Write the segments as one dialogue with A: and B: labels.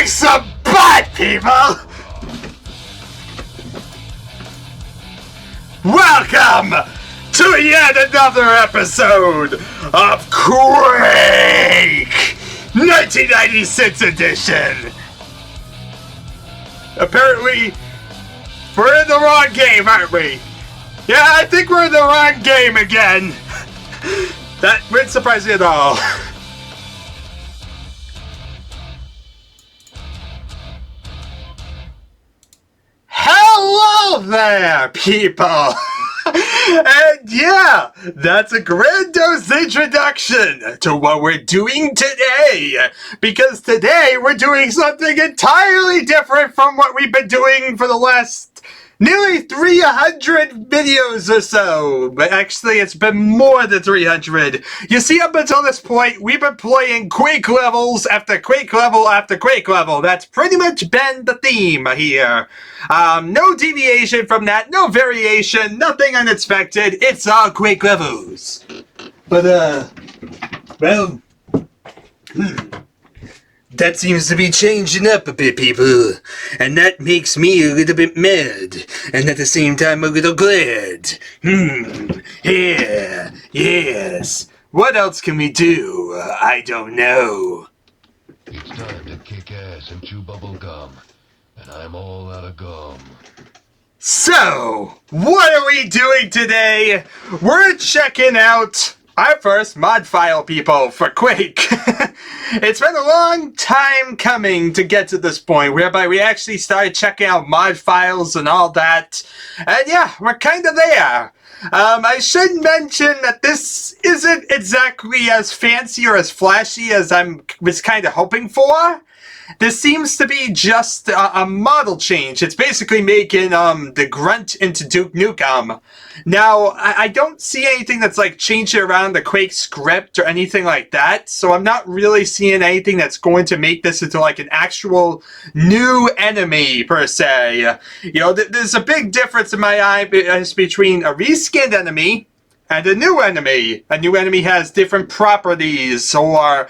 A: Kick some butt, people! Welcome to yet another episode of Quake! 1996 edition! Apparently, we're in the wrong game, aren't we? Yeah, I think we're in the wrong game again. That wouldn't surprise me at all. Hello there, people! And yeah, that's a grandiose introduction to what we're doing today. Because today we're doing something entirely different from what we've been doing for the last nearly 300 videos or so. But actually, it's been more than 300. You see, up until this point, we've been playing Quake levels after Quake level after Quake level. That's pretty much been the theme here. No deviation from that, no variation, nothing unexpected. It's all Quake levels. But, well, that seems to be changing up a bit, people. And that makes me a little bit mad. And at the same time, a little glad. Yeah, yes. What else can we do? I don't know.
B: It's time to kick ass and chew bubble gum. And I'm all out of gum.
A: So, what are we doing today? We're checking out our first mod file, people, for Quake. It's been a long time coming to get to this point, whereby we actually started checking out mod files and all that. And yeah, we're kind of there. I should mention that this isn't exactly as fancy or as flashy as I was kind of hoping for. This seems to be just a model change. It's basically making the Grunt into Duke Nukem. Now, I don't see anything that's like changing around the Quake script or anything like that, so I'm not really seeing anything that's going to make this into like an actual new enemy per se. You know, there's a big difference in my eyes between a reskinned enemy and a new enemy. A new enemy has different properties or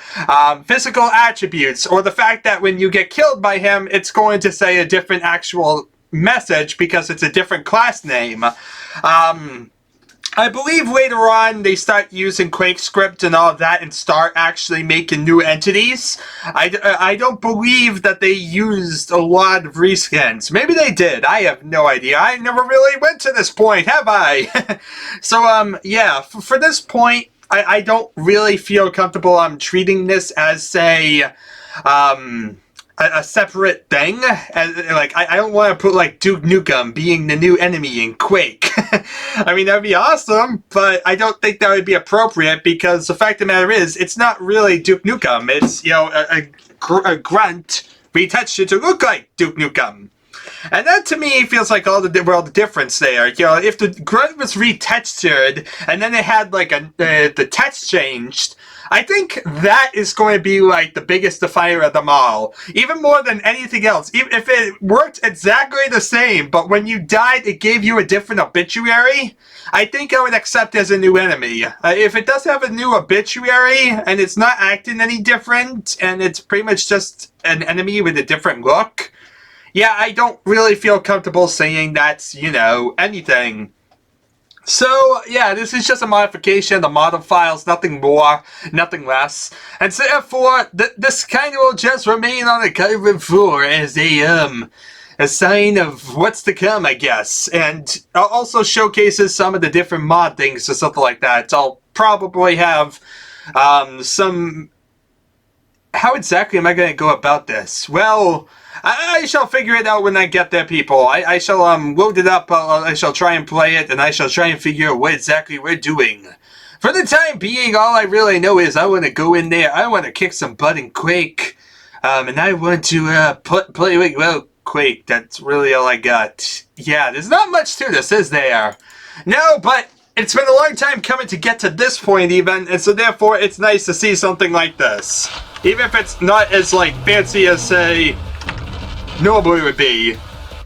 A: physical attributes, or the fact that when you get killed by him, it's going to say a different actual message because it's a different class name. I believe later on they start using Quake script and all that and start actually making new entities. I don't believe that they used a lot of reskins. Maybe they did. I have no idea. I never really went to this point, have I? So, yeah, for this point, I don't really feel comfortable treating this as, say, a separate thing. Like, I don't want to put, like, Duke Nukem being the new enemy in Quake. I mean, that would be awesome, but I don't think that would be appropriate because the fact of the matter is, it's not really Duke Nukem. It's, you know, a grunt retouched it to look like Duke Nukem. And that, to me, feels like all the difference there. You know, if the grunt was retextured, and then it had, like, the text changed, I think that is going to be, like, the biggest defier of them all. Even more than anything else. Even if it worked exactly the same, but when you died, it gave you a different obituary, I think I would accept as a new enemy. If it does have a new obituary, and it's not acting any different, and it's pretty much just an enemy with a different look, yeah, I don't really feel comfortable saying that's, you know, anything. So, yeah, this is just a modification of the model files, nothing more, nothing less. And so, therefore, this kind of will just remain on the cutting floor as a sign of what's to come, I guess. And also showcases some of the different mod things or something like that. I'll probably have some... How exactly am I going to go about this? Well, I shall figure it out when I get there, people. I shall load it up, I shall try and play it, and I shall try and figure out what exactly we're doing. For the time being, all I really know is I want to go in there, I want to kick some butt in Quake, and I want to play with, well, Quake. That's really all I got. Yeah, there's not much to this, is there? No, but it's been a long time coming to get to this point even, and so therefore it's nice to see something like this. Even if it's not as, like, fancy as, say, normally would be.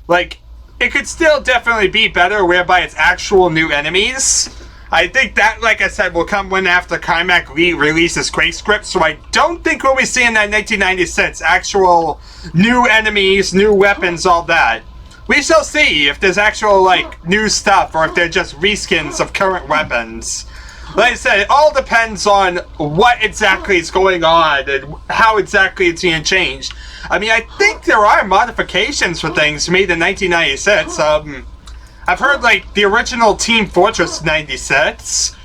A: Like, it could still definitely be better whereby it's actual new enemies. I think that, like I said, will come when after Carmack releases Quake script, so I don't think we'll be seeing that 1996 actual new enemies, new weapons, all that. We shall see if there's actual, like, new stuff, or if they're just reskins of current weapons. Like I said, it all depends on what exactly is going on and how exactly it's being changed. I mean, I think there are modifications for things made in 1996. I've heard, like, the original Team Fortress 96.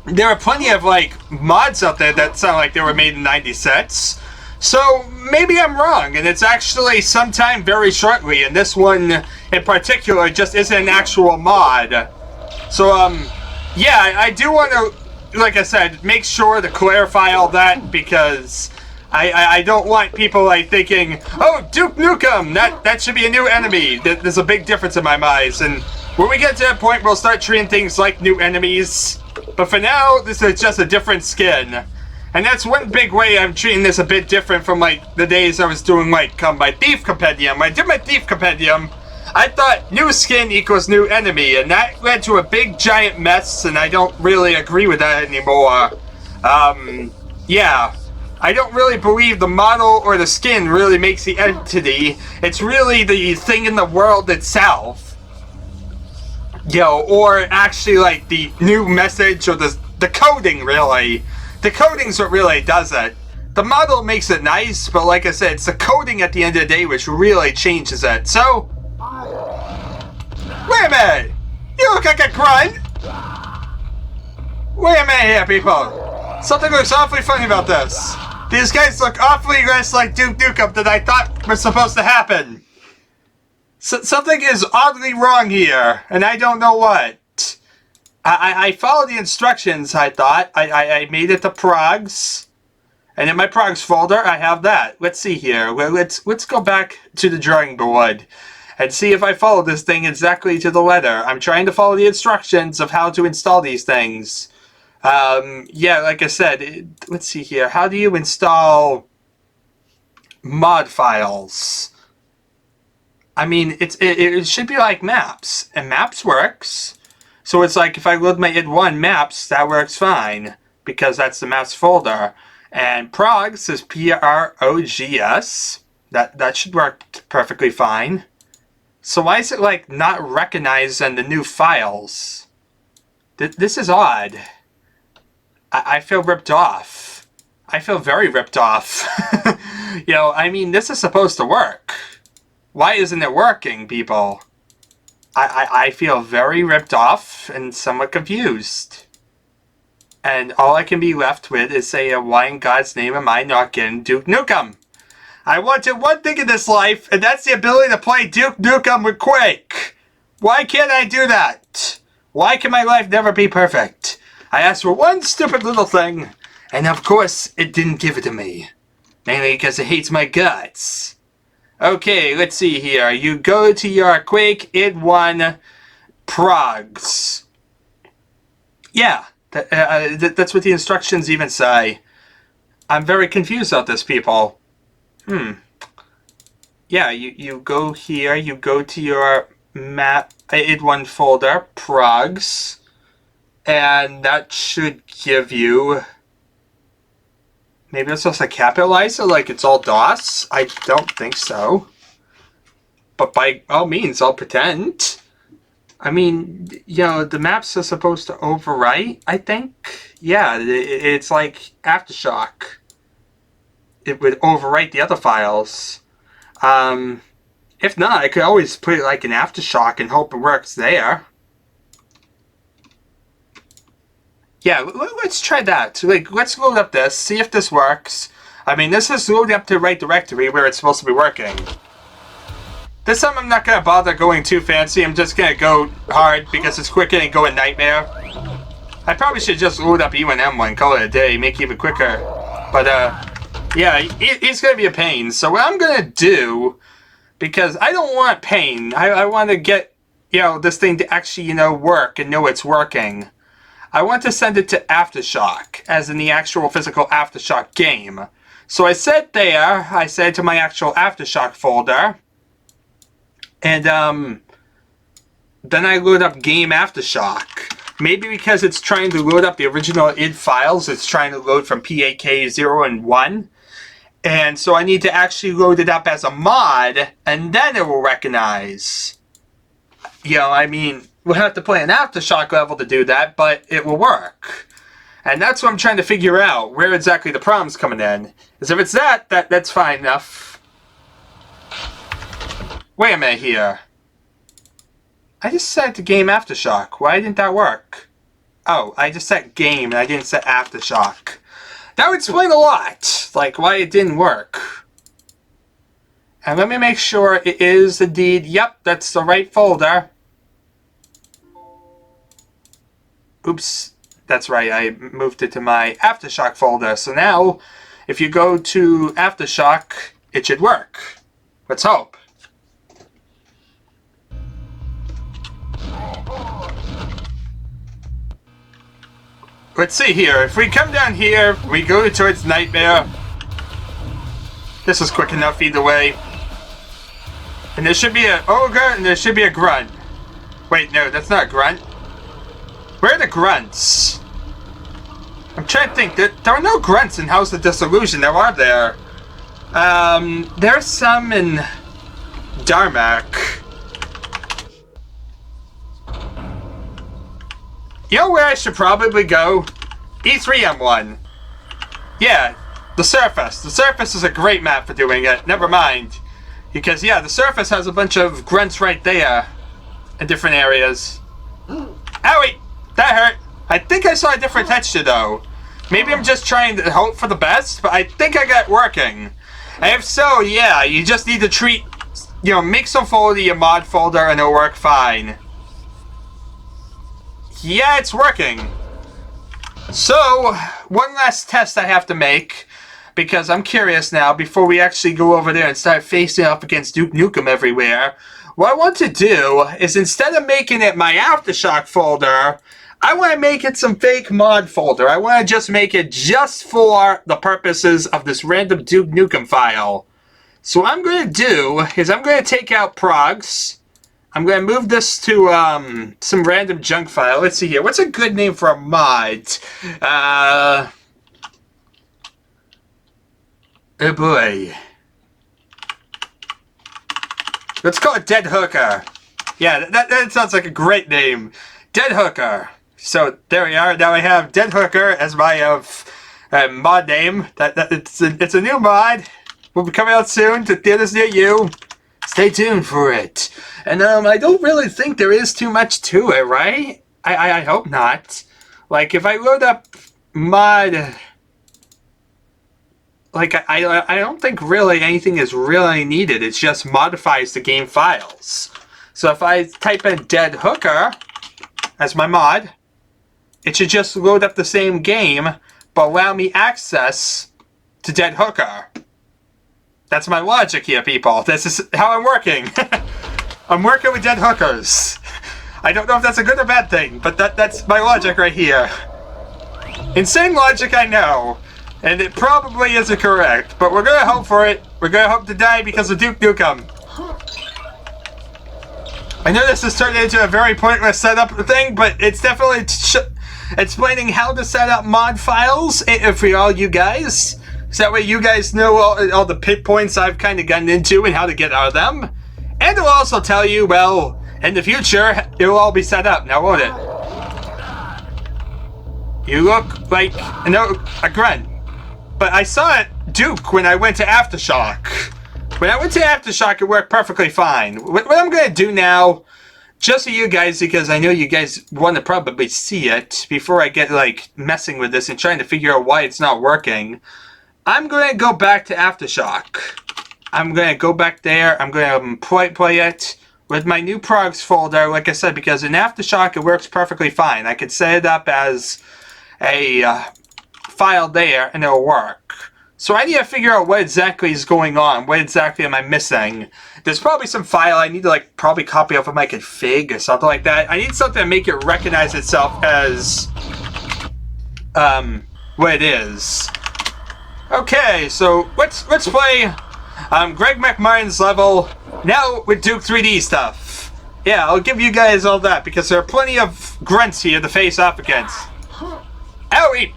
A: There are plenty of, like, mods out there that sound like they were made in 96. So, maybe I'm wrong, and it's actually sometime very shortly, and this one in particular just isn't an actual mod. So, yeah, I do want to, like I said, make sure to clarify all that, because I don't want people, like, thinking, oh, Duke Nukem, that should be a new enemy. There's a big difference in my mind, and when we get to that point, we'll start treating things like new enemies. But for now, this is just a different skin. And that's one big way I'm treating this a bit different from, like, the days I was doing, like, my Thief Compendium. When I did my Thief Compendium, I thought new skin equals new enemy, and that led to a big giant mess, and I don't really agree with that anymore. Yeah. I don't really believe the model or the skin really makes the entity. It's really the thing in the world itself. Or actually, like, the new message or the coding, really. The coding's what really does it. The model makes it nice, but like I said, it's the coding at the end of the day which really changes it. So, wait a minute! You look like a grunt! Wait a minute here, people! Something looks awfully funny about this. These guys look awfully less like Duke Nukem than I thought was supposed to happen. Something is oddly wrong here, and I don't know what. I followed the instructions, I thought. I made it to Progs. And in my Progs folder, I have that. Let's see here. Well, let's go back to the drawing board and see if I follow this thing exactly to the letter. I'm trying to follow the instructions of how to install these things. Yeah, like I said, let's see here. How do you install mod files? I mean, it should be like Maps, and Maps works. So it's like if I load my id1 Maps, that works fine, because that's the Maps folder. And Progs is Progs. That should work perfectly fine. So why is it, like, not recognizing the new files? This is odd. I feel ripped off. I feel very ripped off. I mean, this is supposed to work. Why isn't it working, people? I feel very ripped off and somewhat confused. And all I can be left with is say, why in God's name am I not getting Duke Nukem? I wanted one thing in this life, and that's the ability to play Duke Nukem with Quake. Why can't I do that? Why can my life never be perfect? I asked for one stupid little thing, and of course, it didn't give it to me. Mainly because it hates my guts. Okay, let's see here. You go to your Quake id1 Progs. Yeah, that's what the instructions even say. I'm very confused about this, people. Yeah, you go here, you go to your map id1 folder, Progs, and that should give you... Maybe it's just a capitalizer, like it's all DOS? I don't think so. But by all means, I'll pretend. I mean, the maps are supposed to overwrite, I think. Yeah, it's like Aftershock. It would overwrite the other files. If not, I could always put it like an Aftershock and hope it works there. Yeah, let's try that. Like, let's load up this, see if this works. I mean, this is loading up to the right directory where it's supposed to be working. This time I'm not going to bother going too fancy. I'm just going to go hard because it's quicker than going Nightmare. I probably should just load up E1M1, call it a day, make it even quicker. But, yeah, it's going to be a pain. So what I'm going to do, because I don't want pain. I want to get, this thing to actually, work and know it's working. I want to send it to Aftershock, as in the actual physical Aftershock game. So I said to my actual Aftershock folder, and then I load up Game Aftershock. Maybe because it's trying to load up the original id files, it's trying to load from PAK 0 and 1. And so I need to actually load it up as a mod, and then it will recognize. You know, I mean, we'll have to play an Aftershock level to do that, but it will work. And that's what I'm trying to figure out, where exactly the problem's coming in. Because if it's that's fine enough. Wait a minute here. I just set the game Aftershock. Why didn't that work? Oh, I just set game and I didn't set Aftershock. That would explain a lot, like why it didn't work. And let me make sure it is indeed, yep, that's the right folder. Oops, that's right, I moved it to my Aftershock folder. So now, if you go to Aftershock, it should work. Let's hope. Let's see here. If we come down here, we go towards Nightmare. This is quick enough either way. And there should be an ogre and there should be a grunt. Wait, no, that's not a grunt. Where are the grunts? I'm trying to think. There are no grunts in House of Disillusion. There are there. There's some in Darmak. You know where I should probably go? E3M1. Yeah, the Surface. The Surface is a great map for doing it. Never mind. Because, yeah, the Surface has a bunch of grunts right there. In different areas. Owie! That hurt. I think I saw a different texture, though. Maybe I'm just trying to hope for the best, but I think I got it working. And if so, yeah, you just need to make some folder your mod folder and it'll work fine. Yeah, it's working. So, one last test I have to make, because I'm curious now, before we actually go over there and start facing up against Duke Nukem everywhere. What I want to do is, instead of making it my Aftershock folder, I want to make it some fake mod folder. I want to just make it just for the purposes of this random Duke Nukem file. So what I'm going to do is I'm going to take out progs. I'm going to move this to some random junk file. Let's see here. What's a good name for a mod? Oh boy. Let's call it Dead Hooker. Yeah, that sounds like a great name. Dead Hooker. So there we are. Now I have Dead Hooker as my mod name. It's a new mod. Will be coming out soon to theaters near you. Stay tuned for it. And I don't really think there is too much to it, right? I hope not. Like, if I load up mod, like, I don't think really anything is really needed. It just modifies the game files. So if I type in Dead Hooker as my mod, it should just load up the same game, but allow me access to Dead Hooker. That's my logic here, people. This is how I'm working. I'm working with dead hookers. I don't know if that's a good or bad thing, but that's my logic right here. Insane logic, I know. And it probably isn't correct, but we're gonna hope for it. We're gonna hope to die because of Duke Nukem. I know this has turned into a very pointless setup thing, but it's definitely explaining how to set up mod files for all you guys. So that way you guys know all the pit points I've kind of gotten into and how to get out of them. And it'll also tell you, well, in the future, it'll all be set up. Now, won't it? You look like a grunt. But I saw it Duke when I went to Aftershock. When I went to Aftershock, it worked perfectly fine. What I'm going to do now, just for you guys, because I know you guys want to probably see it before I get, like, messing with this and trying to figure out why it's not working. I'm going to go back to Aftershock. I'm going to go back there. I'm going to play it with my new progs folder, like I said, because in Aftershock it works perfectly fine. I could set it up as a file there and it'll work. So I need to figure out what exactly is going on. What exactly am I missing? There's probably some file I need to probably copy off of my config or something like that. I need something to make it recognize itself as what it is. Okay, so let's play Greg McMartin's level now with Duke 3D stuff. Yeah, I'll give you guys all that, because there are plenty of grunts here to face off against. Owie!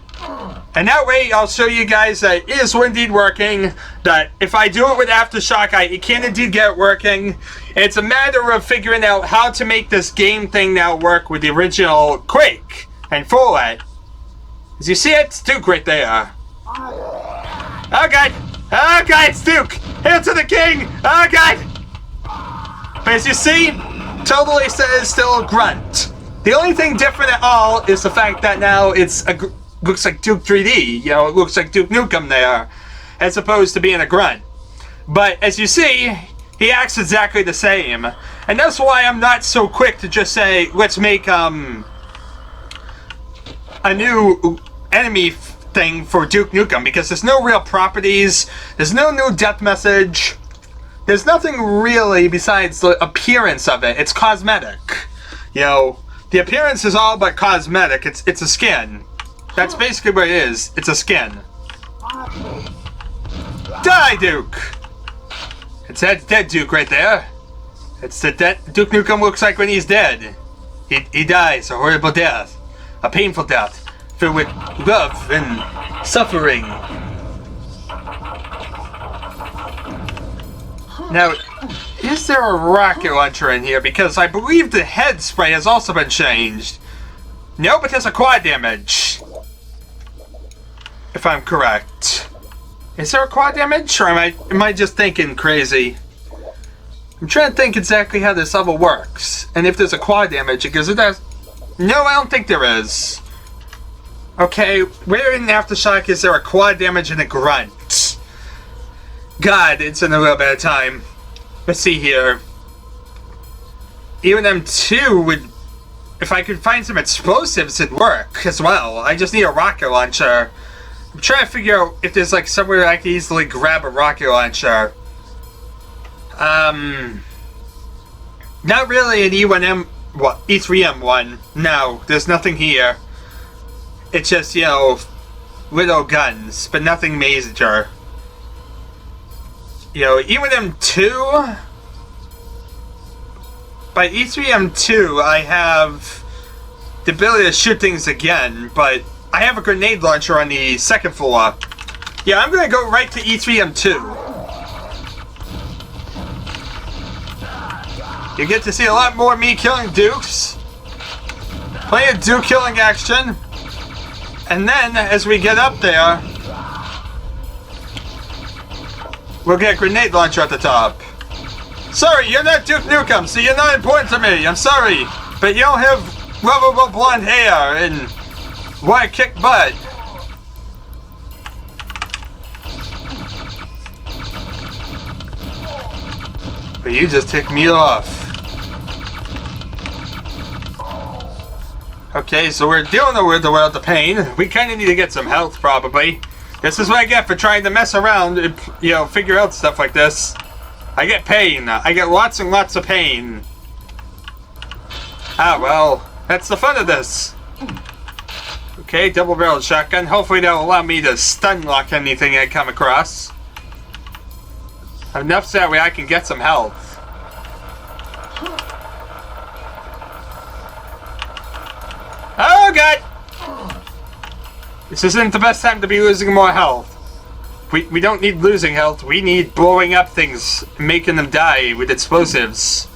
A: And that way, I'll show you guys that it is indeed working, that if I do it with Aftershock, I can indeed get it working. It's a matter of figuring out how to make this game thing now work with the original Quake and Fallout. As you see, it's Duke right there. Oh god! Oh god, it's Duke! Hail to the king! Oh god! But as you see, totally says still grunt. The only thing different at all is the fact that now it's looks like Duke 3D. You know, it looks like Duke Nukem there, as opposed to being a grunt. But as you see, he acts exactly the same, and that's why I'm not so quick to just say, let's make a new enemy thing for Duke Nukem, because there's no real properties, there's no new death message, there's nothing really besides the appearance of it. It's cosmetic. You know, the appearance is all but cosmetic. It's a skin. That's basically what it is. It's a skin. Die, Duke! It's that dead Duke right there. It's the dead Duke Nukem looks like when he's dead. He dies a horrible death. A painful death. Filled with love and suffering. Now, is there a rocket launcher in here? Because I believe the head spray has also been changed. No, but there's a quad damage. If I'm correct. Is there a quad damage? Or am I just thinking crazy? I'm trying to think exactly how this level works. And if there's a quad damage, because it does. No, I don't think there is. Okay, where in Aftershock is there a quad damage and a grunt? God, it's in a little bit of time. Let's see here. Even M2 would... If I could find some explosives, it'd work as well. I just need a rocket launcher. I'm trying to figure out if there's like somewhere I can easily grab a rocket launcher. Not really an E1M... What? E3M1. No, there's nothing here. It's just, you know, little guns, but nothing major. You know, E1M2... By E3M2, I have the ability to shoot things again, but I have a grenade launcher on the second floor. Yeah, I'm gonna go right to E3M2. You get to see a lot more of me killing Dukes. Plenty of Duke killing action. And then, as we get up there, we'll get a grenade launcher at the top. Sorry, you're not Duke Nukem, so you're not important to me. I'm sorry. But you don't have lovable blonde hair and want to kick butt. But you just ticked me off. Okay, so we're dealing with the world of pain. We kind of need to get some health, probably. This is what I get for trying to mess around and, you know, figure out stuff like this. I get pain. I get lots and lots of pain. Ah, well, that's the fun of this. Okay, double-barreled shotgun. Hopefully that'll allow me to stun lock anything I come across. Enough so that way I can get some health. Oh, God! This isn't the best time to be losing more health. We don't need losing health, we need blowing up things, making them die with explosives.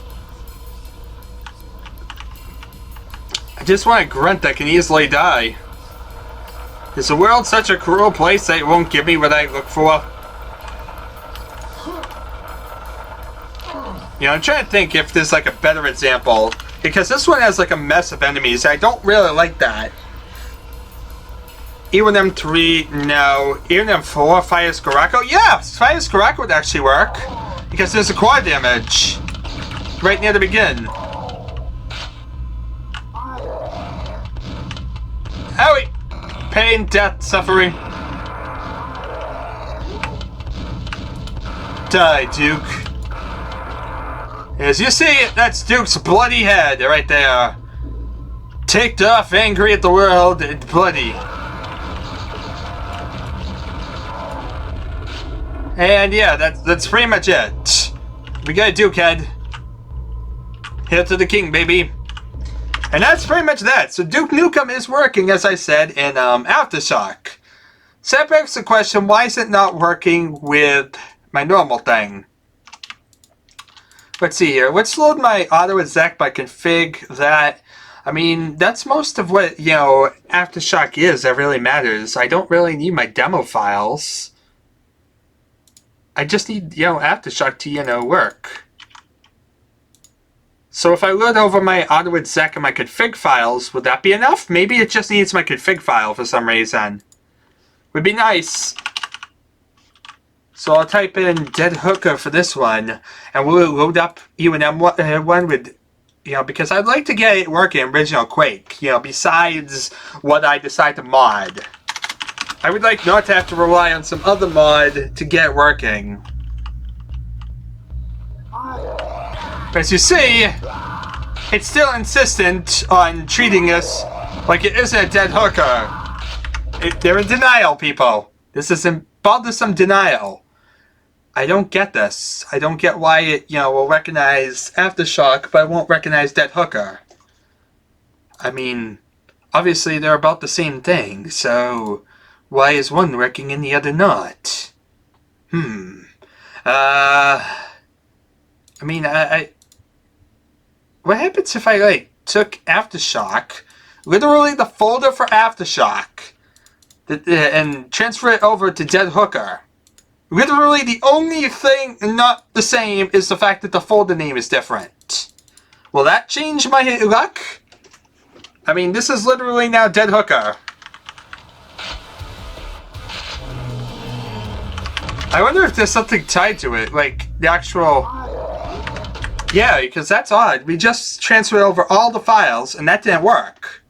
A: I just want a grunt that can easily die. Is the world such a cruel place that it won't give me what I look for? You know, I'm trying to think if there's like a better example. Because this one has like a mess of enemies, I don't really like that. E1M3, no. E1M4, Fire Scirocco? Yeah, Fire Scirocco would actually work. Because there's a quad damage. Right near the beginning. Owie! Pain, death, suffering. Die, Duke. As you see, that's Duke's bloody head right there. Ticked off, angry at the world, and bloody. And yeah, that's pretty much it. We got a Duke head. Hail to the king, baby. And that's pretty much that. So Duke Nukem is working, as I said, in Aftershock. So that begs the question, why is it not working with my normal thing? Let's see here. Let's load my auto exec by config that. I mean, that's most of what, Aftershock is that really matters. I don't really need my demo files. I just need, Aftershock to, work. So if I load over my auto exec and my config files, would that be enough? Maybe it just needs my config file for some reason. Would be nice. So I'll type in Dead Hooker for this one, and we'll load up UNM one with, because I'd like to get it working in original Quake, besides what I decide to mod. I would like not to have to rely on some other mod to get it working. As you see, it's still insistent on treating us like it isn't a dead hooker. They're in denial, people. This is bothersome denial. I don't get this. I don't get why it, will recognize Aftershock, but it won't recognize dead hooker. I mean, obviously they're about the same thing, so why is one working and the other not? I mean, what happens if I, took Aftershock, literally the folder for Aftershock, and transfer it over to Dead Hooker? Literally the only thing not the same is the fact that the folder name is different. Will that change my luck? I mean, this is literally now Dead Hooker. I wonder if there's something tied to it, like the actual... Yeah, because that's odd. We just transferred over all the files, and that didn't work.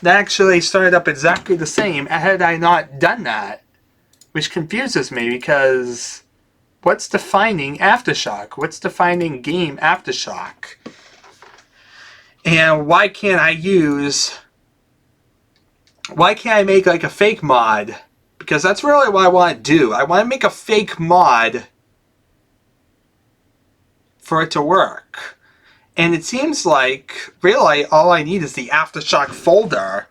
A: That actually started up exactly the same had I not done that. Which confuses me, because what's defining Aftershock? What's defining game Aftershock? And why can't I make like a fake mod? Because that's really what I want to do. I want to make a fake mod for it to work. And it seems like, really, all I need is the Aftershock folder.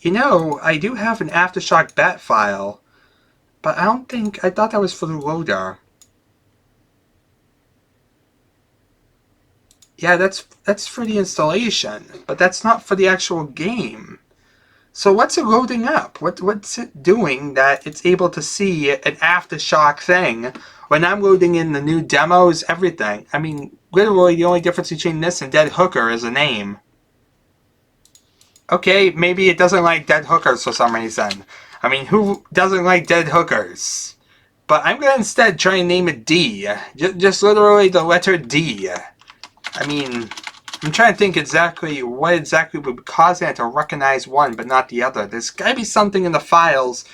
A: I do have an Aftershock bat file, but I thought that was for the loader. Yeah, that's for the installation, but that's not for the actual game. So what's it loading up? What's it doing that it's able to see an Aftershock thing when I'm loading in the new demos, everything? I mean, literally the only difference between this and Dead Hooker is a name. Okay, maybe it doesn't like dead hookers for some reason. I mean, who doesn't like dead hookers? But I'm going to instead try and name it D. Just literally the letter D. I mean, I'm trying to think what exactly would cause it to recognize one but not the other. There's got to be something in the files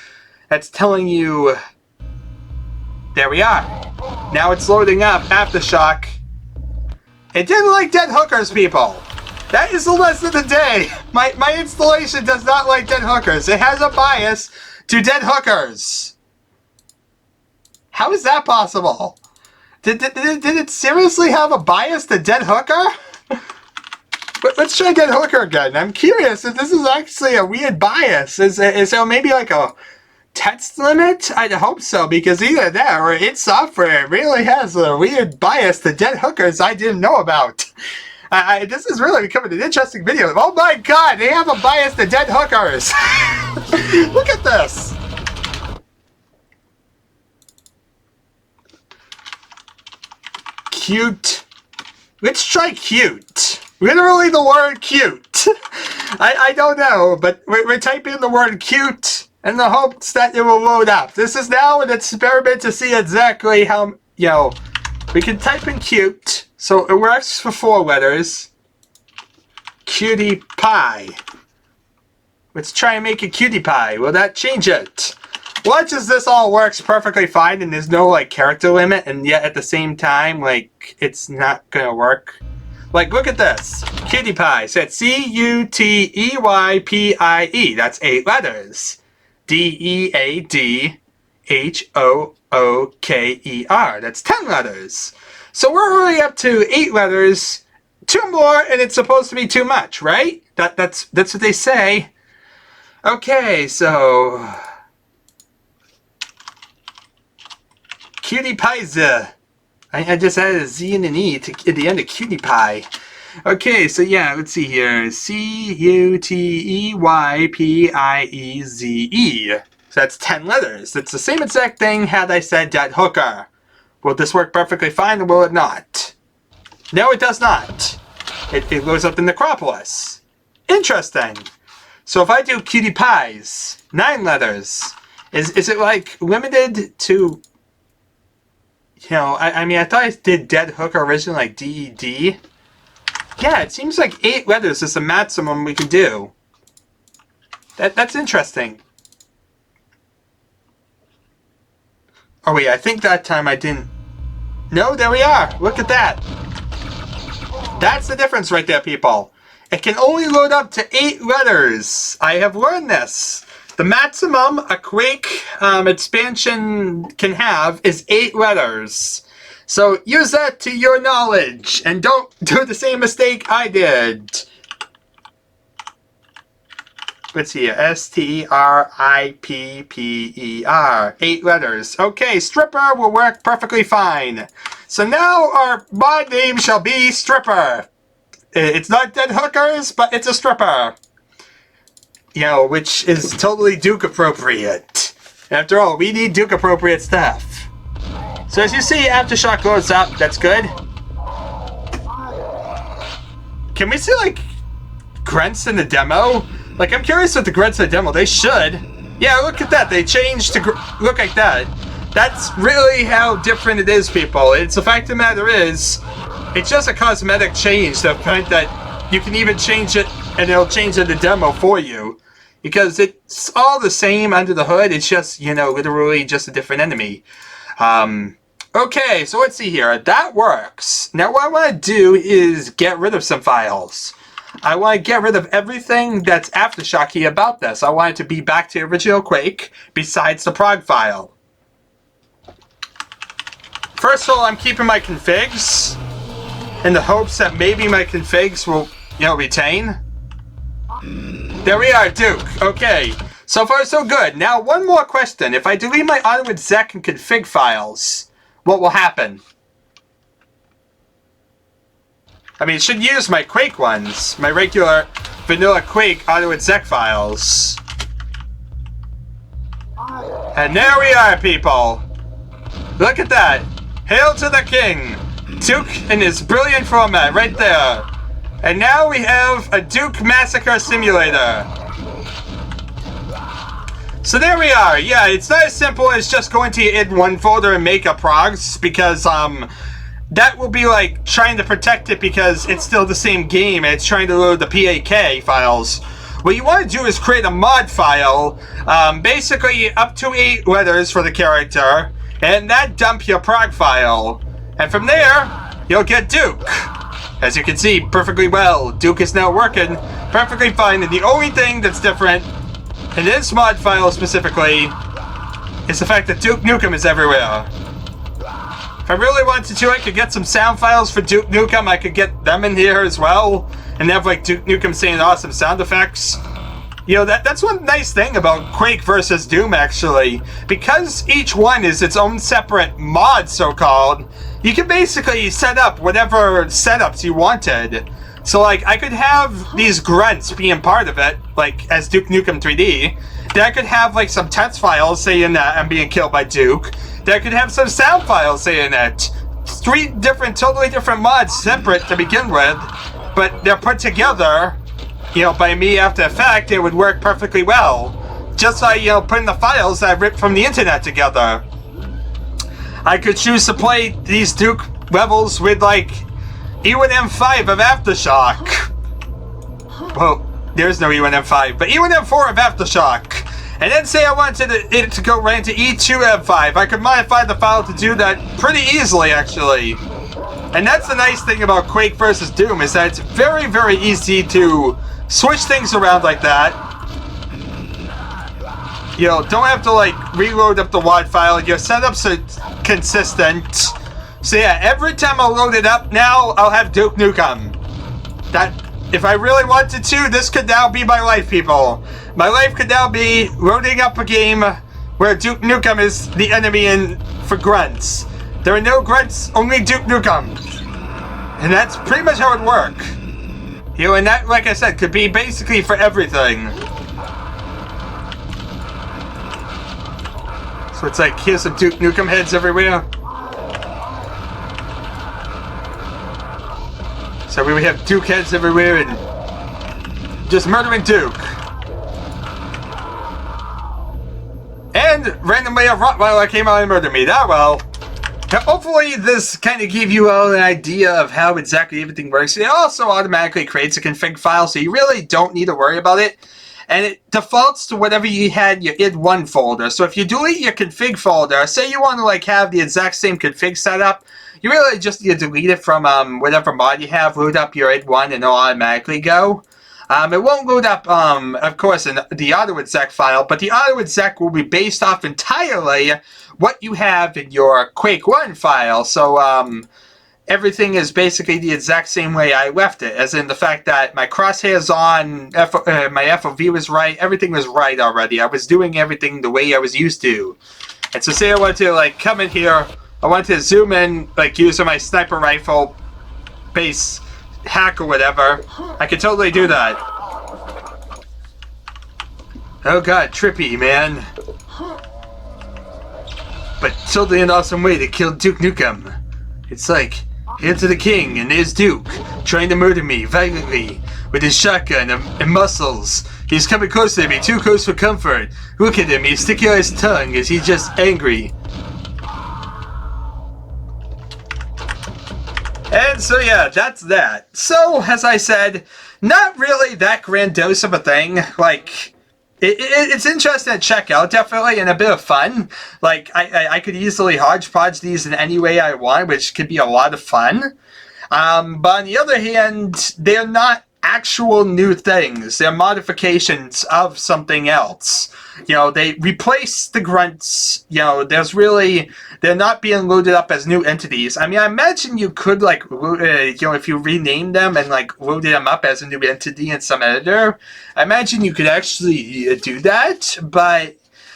A: that's telling you... There we are. Now it's loading up Aftershock. It didn't like dead hookers, people. That is the lesson of the day. My installation does not like dead hookers. It has a bias to dead hookers. How is that possible? Did it seriously have a bias to dead hooker? Let's try dead hooker again. I'm curious if this is actually a weird bias. Is there maybe like a text limit? I'd hope so, because either that or its software really has a weird bias to dead hookers I didn't know about. This is really becoming an interesting video. Oh my god, they have a bias to dead hookers! Look at this! Cute. Let's try cute. Literally the word cute. I don't know, but we're typing in the word cute in the hopes that it will load up. This is now an experiment to see exactly how, we can type in cute. So it works for 4 letters. Cutie pie. Let's try and make a cutie pie. Will that change it? Watch as this all works perfectly fine and there's no character limit, and yet at the same time it's not gonna work. Look at this. Cutie pie. So it's C-U-T-E-Y-P-I-E. That's 8 letters. D-E-A-D-H-O-O-K-E-R. That's 10 letters. So we're already up to 8 letters. 2 more, and it's supposed to be too much, right? That's what they say. Okay, so Cutie Pie's I just added a Z and an E at the end of Cutie Pie. Okay, so yeah, let's see here. Cuteypieze. So that's 10 letters. It's the same exact thing had I said Dead Hooker. Will this work perfectly fine or will it not? No, it does not. It loads up the Necropolis. Interesting. So if I do Cutie Pies, 9 letters, is it like limited to... You know, I mean, I thought I did Dead Hooker originally, like D-E-D. Yeah, it seems like 8 letters is the maximum we can do. That's interesting. Oh wait, I think that time I didn't... No, there we are! Look at that! That's the difference right there, people. It can only load up to 8 letters. I have learned this. The maximum a Quake expansion can have is 8 letters. So use that to your knowledge and don't do the same mistake I did. Let's see here. S-T-R-I-P-P-E-R. 8 letters. Okay, Stripper will work perfectly fine. So now our mod name shall be Stripper. It's not Dead Hookers, but it's a stripper. You know, which is totally Duke appropriate. After all, we need Duke appropriate stuff. So as you see, Aftershock loads up. That's good. Can we see, like, grunts in the demo? Like, I'm curious with the grunts in the demo. They should. Yeah, look at that. They changed to look like that. That's really how different it is, people. It's the fact of the matter is, it's just a cosmetic change. The point that you can even change it, and it'll change in the demo for you. Because it's all the same under the hood. It's just, you know, literally just a different enemy. Okay, so let's see here. That works. Now what I want to do is get rid of some files. I want to get rid of everything that's Aftershocky about this. I want it to be back to the original Quake, besides the prog file. First of all, I'm keeping my configs, in the hopes that maybe my configs will, you know, retain. There we are, Duke. Okay, so far so good. Now, one more question. If I delete my auto-exec and config files, what will happen? I mean, it should use my Quake ones, my regular vanilla Quake auto-exec files. And there we are, people. Look at that. Hail to the king. Duke in his brilliant format right there. And now we have a Duke Massacre Simulator. So there we are. Yeah, it's not as simple as just going to id one folder and make a progs, because that will be like trying to protect it because it's still the same game and it's trying to load the PAK files. What you want to do is create a mod file, basically up to 8 letters for the character, and that dump your prog file. And from there, you'll get Duke. As you can see perfectly well, Duke is now working perfectly fine, and the only thing that's different in this mod file specifically is the fact that Duke Nukem is everywhere. If I really wanted to, I could get some sound files for Duke Nukem. I could get them in here as well, and have like Duke Nukem saying awesome sound effects. You know, that's one nice thing about Quake versus Doom, actually. Because each one is its own separate mod, so-called, you can basically set up whatever setups you wanted. So, like, I could have these grunts being part of it, like, as Duke Nukem 3D. Then I could have, like, some text files saying that I'm being killed by Duke. Then I could have some sound files saying that. 3 different, totally different mods, separate to begin with, but they're put together, you know, by me after the fact. It would work perfectly well. Just like, you know, putting the files that I ripped from the internet together. I could choose to play these Duke levels with, like, E1M5 of Aftershock. Well, there's no E1M5, but E1M4 of Aftershock. And then say I wanted it to go right into E2M5. I could modify the file to do that pretty easily, actually. And that's the nice thing about Quake vs. Doom, is that it's very, very easy to switch things around like that. You know, don't have to, like, reload up the WAD file. Your setups are consistent. So yeah, every time I load it up now, I'll have Duke Nukem. That, if I really wanted to, this could now be my life, people. My life could now be loading up a game where Duke Nukem is the enemy for grunts. There are no grunts, only Duke Nukem. And that's pretty much how it would work. You know, and that, like I said, could be basically for everything. So it's like, here's some Duke Nukem heads everywhere. So we have Duke heads everywhere and just murdering Duke. And randomly a Rottweiler came out and murdered me. Ah, well. Hopefully this kind of gave you all an idea of how exactly everything works. It also automatically creates a config file, so you really don't need to worry about it. And it defaults to whatever you had your id1 folder. So if you delete your config folder, say you want to like have the exact same config setup, you really just need to delete it from whatever mod you have, load up your id1, and it'll automatically go. It won't load up, of course, in the auto-exec file, but the auto-exec will be based off entirely what you have in your Quake 1 file. So, everything is basically the exact same way I left it, as in the fact that my crosshairs on, my FOV was right, everything was right already. I was doing everything the way I was used to. And so say I wanted to, like, come in here, I wanted to zoom in, like, using my sniper rifle base hack or whatever, I could totally do that. Oh god, trippy, man. But totally an awesome way to kill Duke Nukem. It's like, here to the king, and there's Duke, trying to murder me violently with his shotgun and muscles. He's coming closer to me, too close for comfort. Look at him, he's sticking out his tongue as he's just angry. And so yeah, that's that. So, as I said, not really that grandiose of a thing. Like, it's interesting to check out, definitely, and a bit of fun. Like, I could easily hodgepodge these in any way I want, which could be a lot of fun. But on the other hand, they're not actual new things. They're modifications of something else. You know, they replace the grunts. You know, they're not being loaded up as new entities. I mean, I imagine you could, like, you know, if you rename them and, like, loaded them up as a new entity in some editor, I imagine you could actually do that, but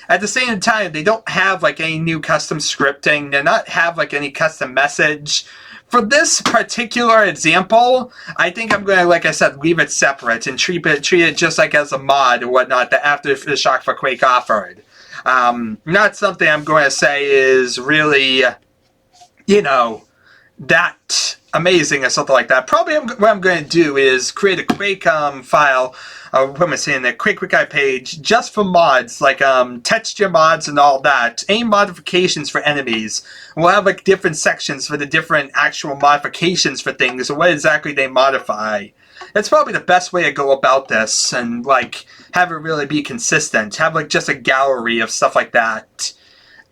A: at the same time, they don't have, like, any new custom scripting. They don't have, like, any custom message. For this particular example, I think I'm going to, like I said, leave it separate and treat it just like as a mod or whatnot that Aftershock for Quake offered. Not something I'm going to say is really, you know, that amazing or something like that. Probably what I'm going to do is create a Quake file, what am I saying, a Quake Wiki page just for mods, like texture mods and all that. Any modifications for enemies. We'll have like different sections for the different actual modifications for things and what exactly they modify. That's probably the best way to go about this and like have it really be consistent. Have like just a gallery of stuff like that.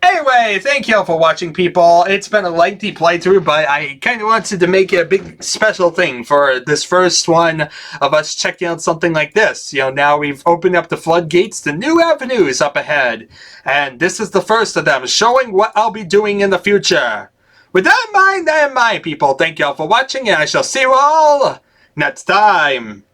A: Anyway, thank you all for watching, people. It's been a lengthy playthrough, but I kind of wanted to make it a big special thing for this first one of us checking out something like this. You know, now we've opened up the floodgates to new avenues up ahead, and this is the first of them, showing what I'll be doing in the future. With that in mind, people, thank you all for watching, and I shall see you all next time.